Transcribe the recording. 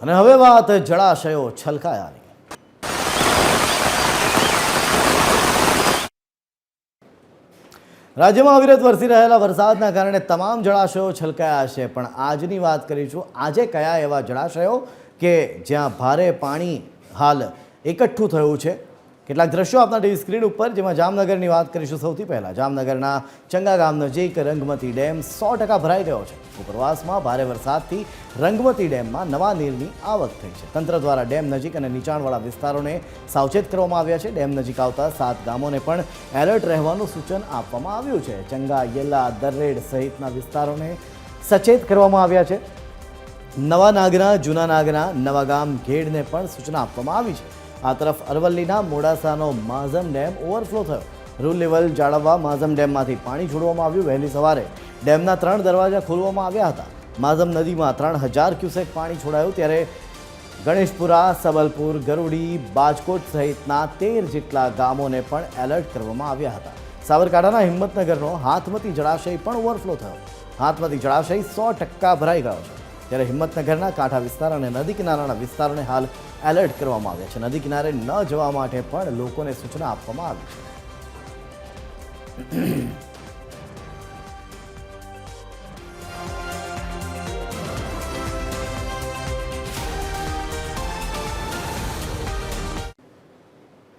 અને હવે વાત જળાશયો છલકાયાની. રાજ્યમાં અવિરત વરસી રહેલા વરસાદના કારણે તમામ જળાશયો છલકાયા છે. પણ આજની વાત કરીશું. આજે કયા એવા જળાશયો કે જ્યાં ભારે પાણી હાલ એકઠું થયું છે. કેટલાક દ્રશ્યો આપના ટીવી સ્ક્રીન ઉપર, જેમાં જામનગરની વાત કરીશું. સૌથી પહેલાં જામનગરના ચંગા ગામ નજીક રંગમતી ડેમ 100% ભરાઈ ગયો છે. ઉપરવાસમાં ભારે વરસાદથી રંગમતી ડેમમાં નવા નીરની આવક થઈ છે. તંત્ર દ્વારા ડેમ નજીક અને નીચાણવાળા વિસ્તારોને સાવચેત કરવામાં આવ્યા છે. ડેમ નજીક આવતા 7 ગામોને પણ એલર્ટ રહેવાનું સૂચન આપવામાં આવ્યું છે. ચંગા, યેલા, દરેડ સહિતના વિસ્તારોને સચેત કરવામાં આવ્યા છે. નવા નાગના, જૂના નાગના, નવા ગામ, ઘેડને પણ સૂચના આપવામાં આવી છે. આ તરફ અરવલ્લીના મોડાસાનો માઝમ ડેમ ઓવરફ્લો થયો. રૂલ લેવલ જાળવવા માઝમ ડેમમાંથી પાણી છોડવામાં આવ્યું. વહેલી સવારે ડેમના 3 દરવાજા ખોલવામાં આવ્યા હતા. માઝમ નદીમાં 3000 ક્યુસેક પાણી છોડાયું. ત્યારે ગણેશપુરા, સબલપુર, ગરુડી, બાજકોટ સહિતના 13 જેટલા ગામોને પણ એલર્ટ કરવામાં આવ્યા હતા. સાબરકાંઠાના હિંમતનગરનો હાથમતી જળાશય પણ ઓવરફ્લો થયો. હાથમતી જળાશય 100% ભરાઈ ગયો છે. ત્યારે હિંમતનગરના કાંઠા વિસ્તાર અને નદી કિનારાના વિસ્તારોને હાલ એલર્ટ કરવામાં આવ્યા છે. નદી કિનારે ન જવા માટે પણ લોકોને સૂચના આપવામાં આવી છે.